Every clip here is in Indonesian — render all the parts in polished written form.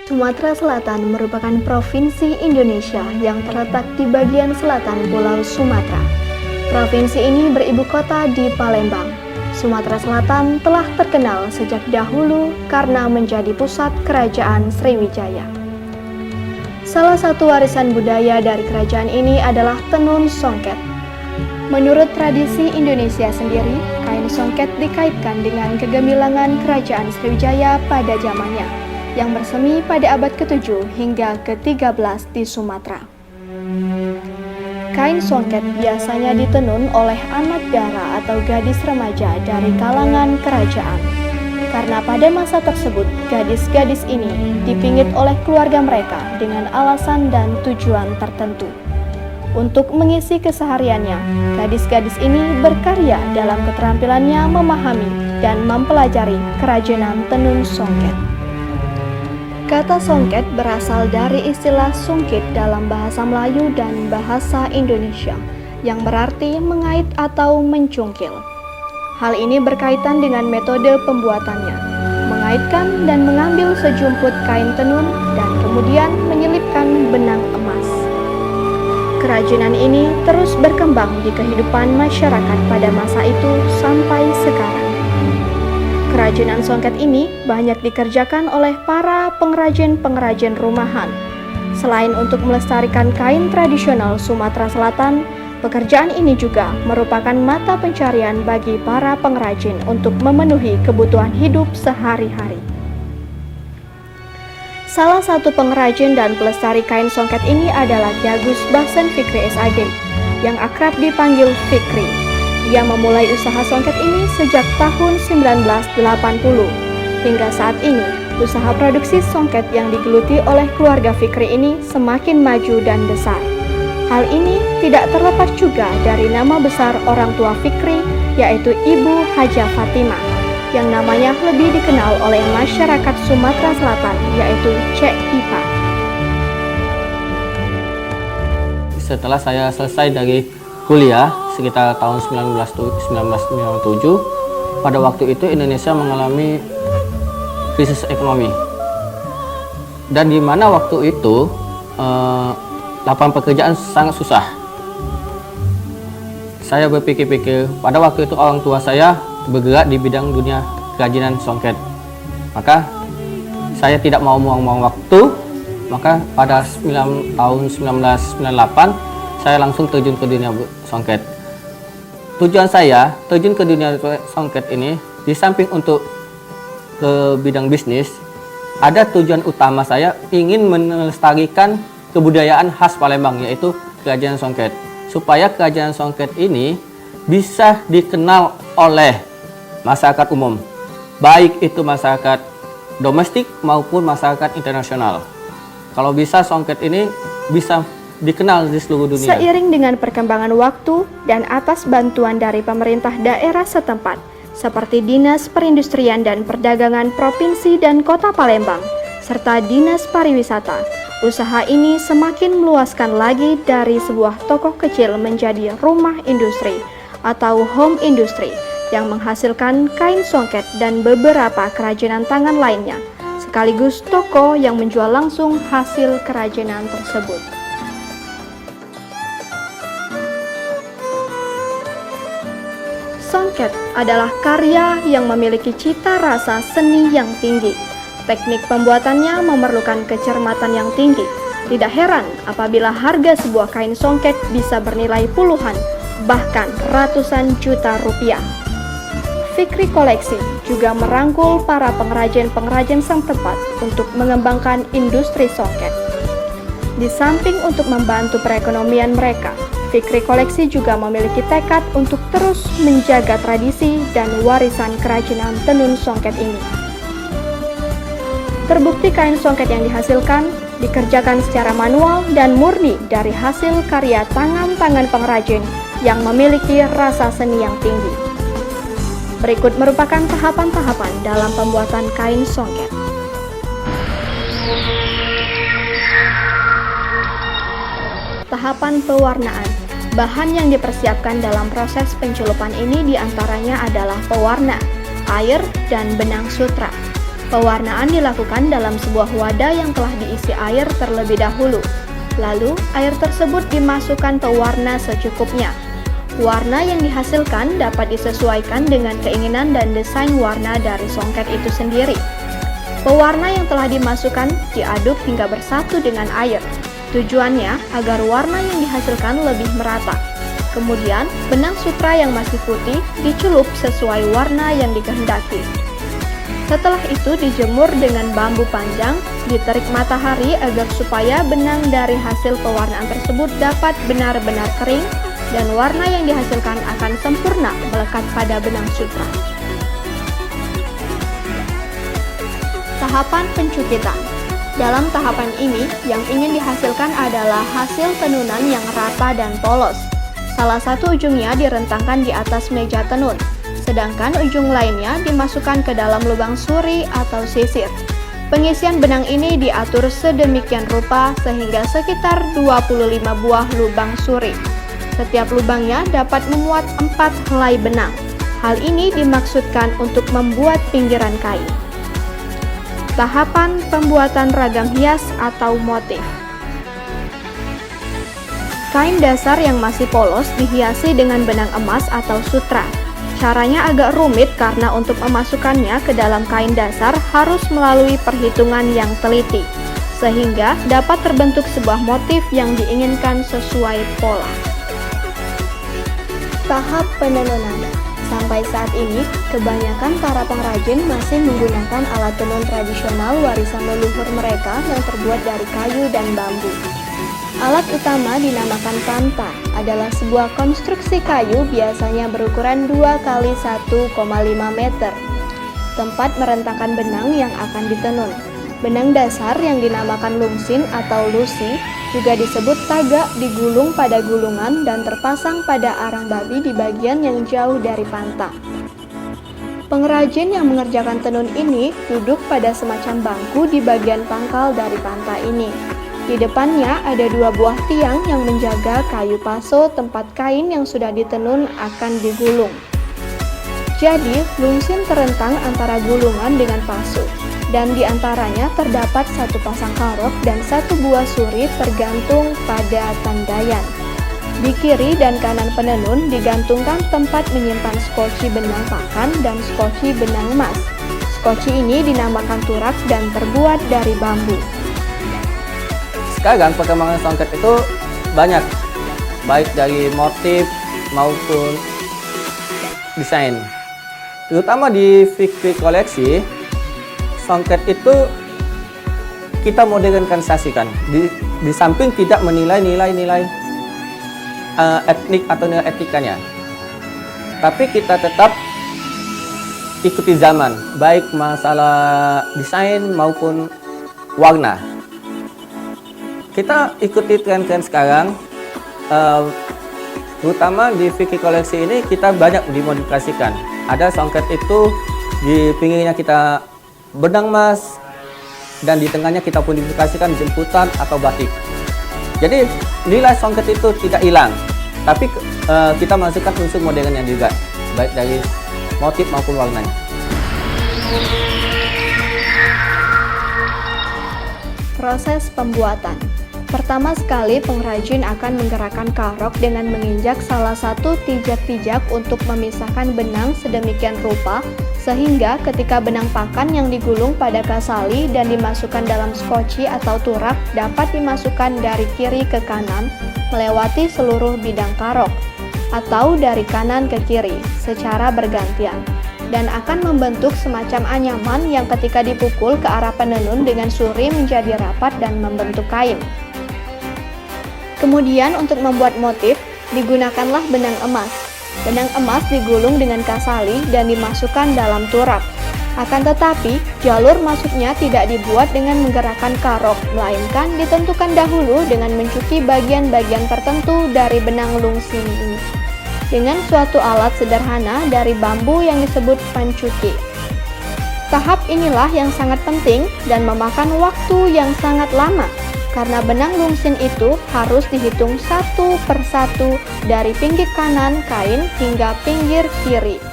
Sumatera Selatan merupakan provinsi Indonesia yang terletak di bagian selatan Pulau Sumatera. Provinsi ini beribu kota di Palembang. Sumatera Selatan telah terkenal sejak dahulu karena menjadi pusat kerajaan Sriwijaya. Salah satu warisan budaya dari kerajaan ini adalah tenun songket. Menurut tradisi Indonesia sendiri, kain songket dikaitkan dengan kegemilangan kerajaan Sriwijaya pada zamannya, yang bersemi pada abad ke-7 hingga ke-13 di Sumatera. Kain songket biasanya ditenun oleh anak dara atau gadis remaja dari kalangan kerajaan. Karena pada masa tersebut, gadis-gadis ini dipingit oleh keluarga mereka dengan alasan dan tujuan tertentu. Untuk mengisi kesehariannya, gadis-gadis ini berkarya dalam keterampilannya memahami dan mempelajari kerajinan tenun songket. Kata songket berasal dari istilah sungkit dalam bahasa Melayu dan bahasa Indonesia, yang berarti mengait atau mencungkil. Hal ini berkaitan dengan metode pembuatannya, mengaitkan dan mengambil sejumput kain tenun dan kemudian menyelipkan benang emas. Kerajinan ini terus berkembang di kehidupan masyarakat pada masa itu sampai sekarang. Kerajinan songket ini banyak dikerjakan oleh para pengrajin-pengrajin rumahan. Selain untuk melestarikan kain tradisional Sumatera Selatan, pekerjaan ini juga merupakan mata pencarian bagi para pengrajin untuk memenuhi kebutuhan hidup sehari-hari. Salah satu pengrajin dan pelestari kain songket ini adalah Ki Agus Bahsen Fikri SAG, yang akrab dipanggil Fikri. Ia memulai usaha songket ini sejak tahun 1980. Hingga saat ini, usaha produksi songket yang digeluti oleh keluarga Fikri ini semakin maju dan besar. Hal ini tidak terlepas juga dari nama besar orang tua Fikri, yaitu Ibu Hajah Fatimah, yang namanya lebih dikenal oleh masyarakat Sumatera Selatan, yaitu Cek Ipa. Setelah saya selesai dari kuliah sekitar tahun 1997, pada waktu itu Indonesia mengalami krisis ekonomi, dan di mana waktu itu lapangan pekerjaan sangat susah. Saya berpikir-pikir, pada waktu itu orang tua saya bergerak di bidang dunia kerajinan songket. Maka saya tidak mau buang-buang waktu, maka pada tahun 1998 saya langsung terjun ke dunia songket. Tujuan saya terjun ke dunia songket ini, di samping untuk ke bidang bisnis, ada tujuan utama saya ingin melestarikan kebudayaan khas Palembang, yaitu kerajinan songket, supaya kerajinan songket ini bisa dikenal oleh masyarakat umum, baik itu masyarakat domestik maupun masyarakat internasional. Kalau bisa songket ini bisa dikenal di seluruh dunia. Seiring dengan perkembangan waktu dan atas bantuan dari pemerintah daerah setempat, seperti Dinas Perindustrian dan Perdagangan Provinsi dan Kota Palembang, serta Dinas Pariwisata, usaha ini semakin meluaskan lagi dari sebuah toko kecil menjadi rumah industri atau home industry, yang menghasilkan kain songket dan beberapa kerajinan tangan lainnya, sekaligus toko yang menjual langsung hasil kerajinan tersebut. Songket adalah karya yang memiliki cita rasa seni yang tinggi. Teknik pembuatannya memerlukan kecermatan yang tinggi. Tidak heran apabila harga sebuah kain songket bisa bernilai puluhan, bahkan ratusan juta rupiah. Fikri Koleksi juga merangkul para pengrajin-pengrajin setempat untuk mengembangkan industri songket. Di samping untuk membantu perekonomian mereka, Fikri Koleksi juga memiliki tekad untuk terus menjaga tradisi dan warisan kerajinan tenun songket ini. Terbukti kain songket yang dihasilkan dikerjakan secara manual dan murni dari hasil karya tangan-tangan pengrajin yang memiliki rasa seni yang tinggi. Berikut merupakan tahapan-tahapan dalam pembuatan kain songket. Tahapan pewarnaan. Bahan yang dipersiapkan dalam proses penculupan ini diantaranya adalah pewarna, air, dan benang sutra. Pewarnaan dilakukan dalam sebuah wadah yang telah diisi air terlebih dahulu. Lalu, air tersebut dimasukkan pewarna secukupnya. Warna yang dihasilkan dapat disesuaikan dengan keinginan dan desain warna dari songket itu sendiri. Pewarna yang telah dimasukkan diaduk hingga bersatu dengan air. Tujuannya agar warna yang dihasilkan lebih merata. Kemudian, benang sutra yang masih putih dicelup sesuai warna yang dikehendaki. Setelah itu dijemur dengan bambu panjang, diterik matahari agar supaya benang dari hasil pewarnaan tersebut dapat benar-benar kering dan warna yang dihasilkan akan sempurna melekat pada benang sutra. Tahapan pencukitan. Dalam tahapan ini, yang ingin dihasilkan adalah hasil tenunan yang rata dan polos. Salah satu ujungnya direntangkan di atas meja tenun, sedangkan ujung lainnya dimasukkan ke dalam lubang suri atau sisir. Pengisian benang ini diatur sedemikian rupa sehingga sekitar 25 buah lubang suri. Setiap lubangnya dapat memuat 4 helai benang. Hal ini dimaksudkan untuk membuat pinggiran kain. Tahapan pembuatan ragam hias atau motif. Kain dasar yang masih polos dihiasi dengan benang emas atau sutra. Caranya agak rumit karena untuk memasukkannya ke dalam kain dasar harus melalui perhitungan yang teliti, sehingga dapat terbentuk sebuah motif yang diinginkan sesuai pola. Tahap penenunan. Sampai saat ini, kebanyakan para pengrajin masih menggunakan alat tenun tradisional warisan leluhur mereka yang terbuat dari kayu dan bambu. Alat utama dinamakan panta, adalah sebuah konstruksi kayu biasanya berukuran 2 x 1,5 meter. Tempat merentangkan benang yang akan ditenun. Benang dasar yang dinamakan lungsin atau lusi juga disebut tagak digulung pada gulungan dan terpasang pada arang babi di bagian yang jauh dari panta. Pengrajin yang mengerjakan tenun ini duduk pada semacam bangku di bagian pangkal dari panta ini. Di depannya ada 2 buah tiang yang menjaga kayu paso tempat kain yang sudah ditenun akan digulung. Jadi, lungsin terentang antara gulungan dengan paso, dan di antaranya terdapat 1 pasang karok dan 1 buah suri tergantung pada tandayan. Di kiri dan kanan penenun digantungkan tempat menyimpan skoci benang pakan dan skoci benang emas. Skoci ini dinamakan turak dan terbuat dari bambu. Sekarang perkembangan songket itu banyak, baik dari motif maupun desain. Terutama di Fikri koleksi, songket itu kita modernisasikan. Di samping tidak menilai nilai etnik atau nilai etikanya, tapi kita tetap ikuti zaman, baik masalah desain maupun warna. Kita ikuti tren-tren sekarang, terutama di Fikri koleksi ini kita banyak dimodifikasikan. Ada songket itu di pinggirnya kita benang emas dan di tengahnya kita modifikasikan jemputan atau batik. Jadi nilai songket itu tidak hilang, tapi kita masukkan unsur modernnya juga, baik dari motif maupun warnanya. Proses pembuatan. Pertama sekali, pengrajin akan menggerakkan karok dengan menginjak salah satu pijak-pijak untuk memisahkan benang sedemikian rupa sehingga ketika benang pakan yang digulung pada kasali dan dimasukkan dalam skoci atau turak dapat dimasukkan dari kiri ke kanan melewati seluruh bidang karok atau dari kanan ke kiri secara bergantian, dan akan membentuk semacam anyaman yang ketika dipukul ke arah penenun dengan suri menjadi rapat dan membentuk kain. Kemudian untuk membuat motif, digunakanlah benang emas. Benang emas digulung dengan kasali dan dimasukkan dalam turak. Akan tetapi, jalur masuknya tidak dibuat dengan menggerakkan karok, melainkan ditentukan dahulu dengan mencuci bagian-bagian tertentu dari benang lungsin ini dengan suatu alat sederhana dari bambu yang disebut pancuki. Tahap inilah yang sangat penting dan memakan waktu yang sangat lama, karena benang lungsin itu harus dihitung 1 per 1 dari pinggir kanan kain hingga pinggir kiri.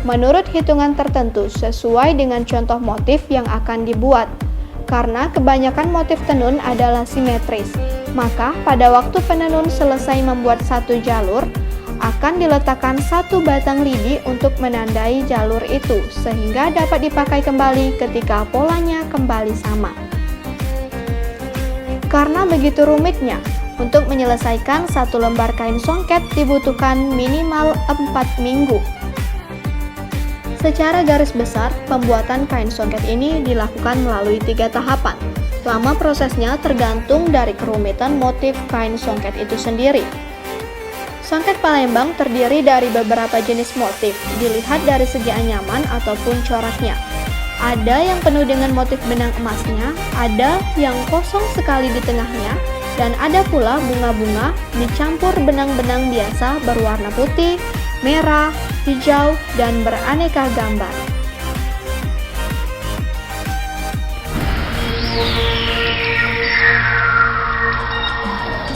menurut hitungan tertentu sesuai dengan contoh motif yang akan dibuat. Karena kebanyakan motif tenun adalah simetris, maka pada waktu penenun selesai membuat satu jalur, akan diletakkan satu batang lidi untuk menandai jalur itu, sehingga dapat dipakai kembali ketika polanya kembali sama. Karena begitu rumitnya, untuk menyelesaikan satu lembar kain songket dibutuhkan minimal 4 minggu. Secara garis besar, pembuatan kain songket ini dilakukan melalui 3 tahapan. Lama prosesnya tergantung dari kerumitan motif kain songket itu sendiri. Songket Palembang terdiri dari beberapa jenis motif, dilihat dari segi anyaman ataupun coraknya. Ada yang penuh dengan motif benang emasnya, ada yang kosong sekali di tengahnya, dan ada pula bunga-bunga dicampur benang-benang biasa berwarna putih, merah, hijau, dan beraneka gambar.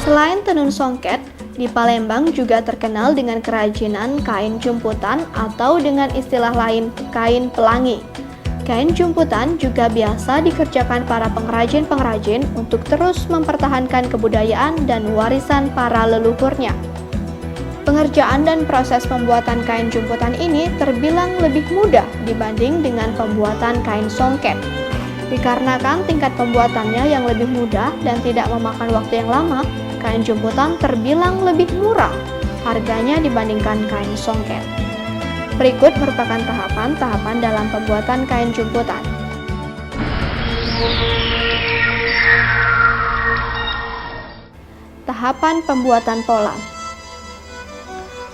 Selain tenun songket, di Palembang juga terkenal dengan kerajinan kain jumputan atau dengan istilah lain kain pelangi. Kain jumputan juga biasa dikerjakan para pengrajin-pengrajin untuk terus mempertahankan kebudayaan dan warisan para leluhurnya. Pengerjaan dan proses pembuatan kain jumputan ini terbilang lebih mudah dibanding dengan pembuatan kain songket. Dikarenakan tingkat pembuatannya yang lebih mudah dan tidak memakan waktu yang lama, kain jumputan terbilang lebih murah harganya dibandingkan kain songket. Berikut merupakan tahapan-tahapan dalam pembuatan kain jumputan. Tahapan pembuatan pola.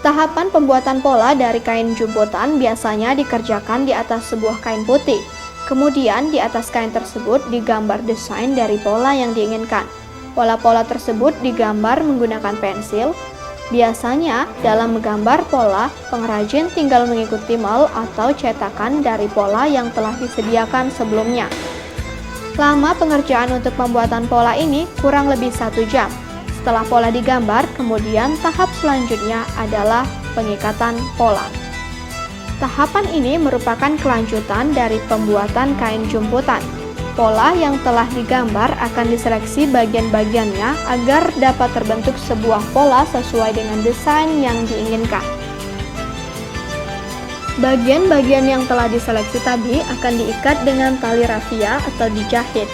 Tahapan pembuatan pola dari kain jumputan biasanya dikerjakan di atas sebuah kain putih. Kemudian di atas kain tersebut digambar desain dari pola yang diinginkan. Pola-pola tersebut digambar menggunakan pensil. Biasanya dalam menggambar pola, pengrajin tinggal mengikuti mal atau cetakan dari pola yang telah disediakan sebelumnya. Lama pengerjaan untuk pembuatan pola ini kurang lebih 1 jam. Setelah pola digambar, kemudian tahap selanjutnya adalah pengikatan pola. Tahapan ini merupakan kelanjutan dari pembuatan kain jumputan. Pola yang telah digambar akan diseleksi bagian-bagiannya agar dapat terbentuk sebuah pola sesuai dengan desain yang diinginkan. Bagian-bagian yang telah diseleksi tadi akan diikat dengan tali rafia atau dijahit.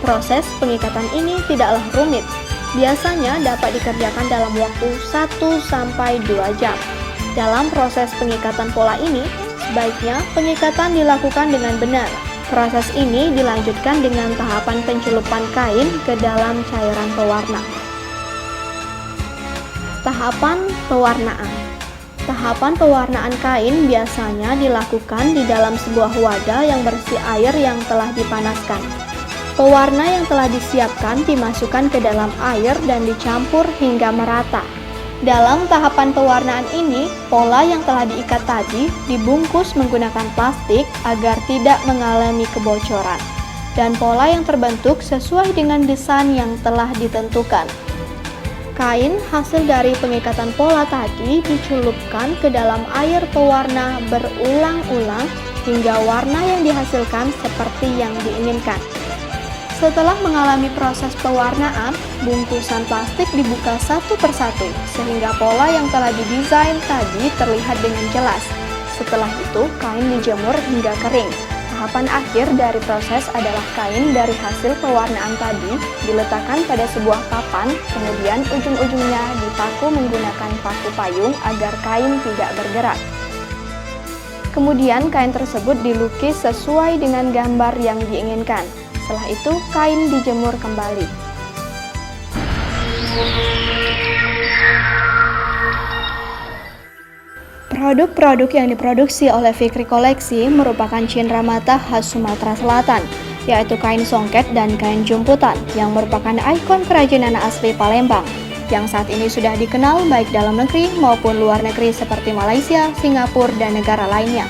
Proses pengikatan ini tidaklah rumit. Biasanya dapat dikerjakan dalam waktu 1-2 jam. Dalam proses pengikatan pola ini, sebaiknya pengikatan dilakukan dengan benar. Proses ini dilanjutkan dengan tahapan pencelupan kain ke dalam cairan pewarna. Tahapan pewarnaan. Tahapan pewarnaan kain biasanya dilakukan di dalam sebuah wadah yang berisi air yang telah dipanaskan. Pewarna yang telah disiapkan dimasukkan ke dalam air dan dicampur hingga merata. Dalam tahapan pewarnaan ini, pola yang telah diikat tadi dibungkus menggunakan plastik agar tidak mengalami kebocoran, dan pola yang terbentuk sesuai dengan desain yang telah ditentukan. Kain hasil dari pengikatan pola tadi dicelupkan ke dalam air pewarna berulang-ulang hingga warna yang dihasilkan seperti yang diinginkan. Setelah mengalami proses pewarnaan, bungkusan plastik dibuka satu persatu sehingga pola yang telah didesain tadi terlihat dengan jelas. Setelah itu, kain dijemur hingga kering. Tahapan akhir dari proses adalah kain dari hasil pewarnaan tadi diletakkan pada sebuah papan, kemudian ujung-ujungnya dipaku menggunakan paku payung agar kain tidak bergerak. Kemudian kain tersebut dilukis sesuai dengan gambar yang diinginkan. Setelah itu, kain dijemur kembali. Produk-produk yang diproduksi oleh Fikri Koleksi merupakan cenderamata khas Sumatera Selatan, yaitu kain songket dan kain jumputan yang merupakan ikon kerajinan asli Palembang, yang saat ini sudah dikenal baik dalam negeri maupun luar negeri seperti Malaysia, Singapura, dan negara lainnya.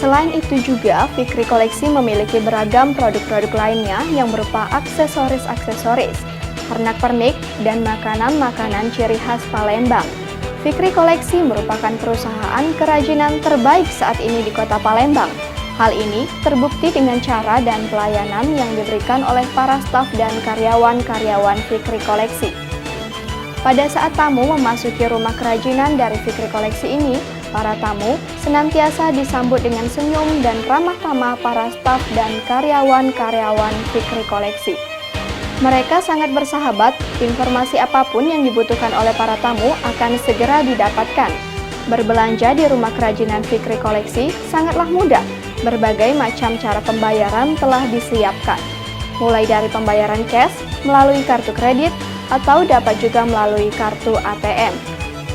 Selain itu juga, Fikri Koleksi memiliki beragam produk-produk lainnya yang berupa aksesoris-aksesoris, pernak-pernik, dan makanan-makanan ciri khas Palembang. Fikri Koleksi merupakan perusahaan kerajinan terbaik saat ini di Kota Palembang. Hal ini terbukti dengan cara dan pelayanan yang diberikan oleh para staf dan karyawan-karyawan Fikri Koleksi. Pada saat tamu memasuki rumah kerajinan dari Fikri Koleksi ini, para tamu senantiasa disambut dengan senyum dan ramah tamah para staf dan karyawan-karyawan Fikri Koleksi. Mereka sangat bersahabat, informasi apapun yang dibutuhkan oleh para tamu akan segera didapatkan. Berbelanja di rumah kerajinan Fikri Koleksi sangatlah mudah, berbagai macam cara pembayaran telah disiapkan. Mulai dari pembayaran cash, melalui kartu kredit, atau dapat juga melalui kartu ATM.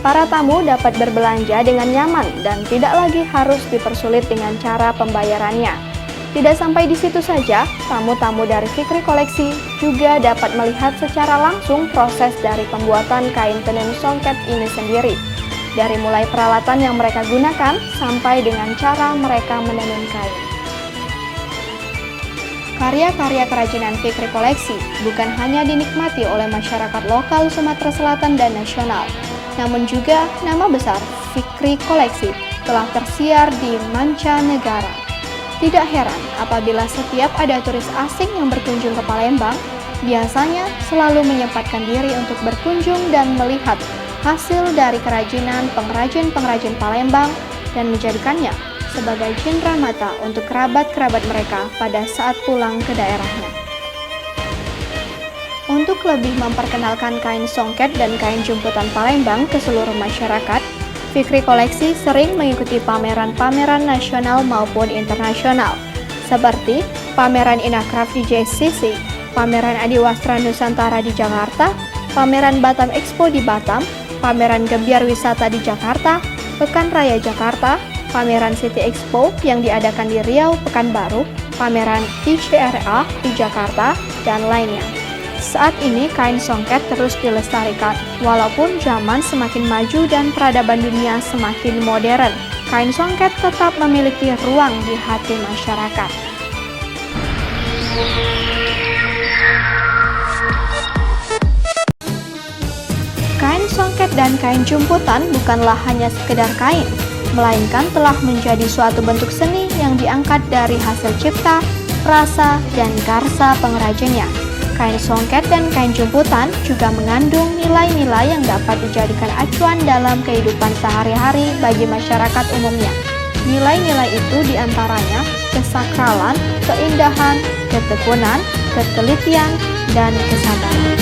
Para tamu dapat berbelanja dengan nyaman dan tidak lagi harus dipersulit dengan cara pembayarannya. Tidak sampai di situ saja, tamu-tamu dari Fikri Koleksi juga dapat melihat secara langsung proses dari pembuatan kain tenun songket ini sendiri. Dari mulai peralatan yang mereka gunakan, sampai dengan cara mereka menenun kain. Karya-karya kerajinan Fikri Koleksi bukan hanya dinikmati oleh masyarakat lokal Sumatera Selatan dan nasional, namun juga nama besar Fikri Koleksi telah tersiar di mancanegara. Tidak heran apabila setiap ada turis asing yang berkunjung ke Palembang, biasanya selalu menyempatkan diri untuk berkunjung dan melihat hasil dari kerajinan pengrajin-pengrajin Palembang dan menjadikannya sebagai cindera mata untuk kerabat-kerabat mereka pada saat pulang ke daerahnya. Untuk lebih memperkenalkan kain songket dan kain jumputan Palembang ke seluruh masyarakat, Fikri Koleksi sering mengikuti pameran-pameran nasional maupun internasional, seperti pameran Inacraft di JCC, pameran Adiwastra Nusantara di Jakarta, pameran Batam Expo di Batam, pameran Gebiar Wisata di Jakarta, Pekan Raya Jakarta, pameran City Expo yang diadakan di Riau, Pekanbaru, pameran ICRA di Jakarta, dan lainnya. Saat ini kain songket terus dilestarikan, walaupun zaman semakin maju dan peradaban dunia semakin modern. Kain songket tetap memiliki ruang di hati masyarakat. Kain songket dan kain jumputan bukanlah hanya sekedar kain, melainkan telah menjadi suatu bentuk seni yang diangkat dari hasil cipta, rasa, dan karsa pengrajinnya. Kain songket dan kain jumputan juga mengandung nilai-nilai yang dapat dijadikan acuan dalam kehidupan sehari-hari bagi masyarakat umumnya. Nilai-nilai itu diantaranya kesakralan, keindahan, ketekunan, ketelitian, dan kesabaran.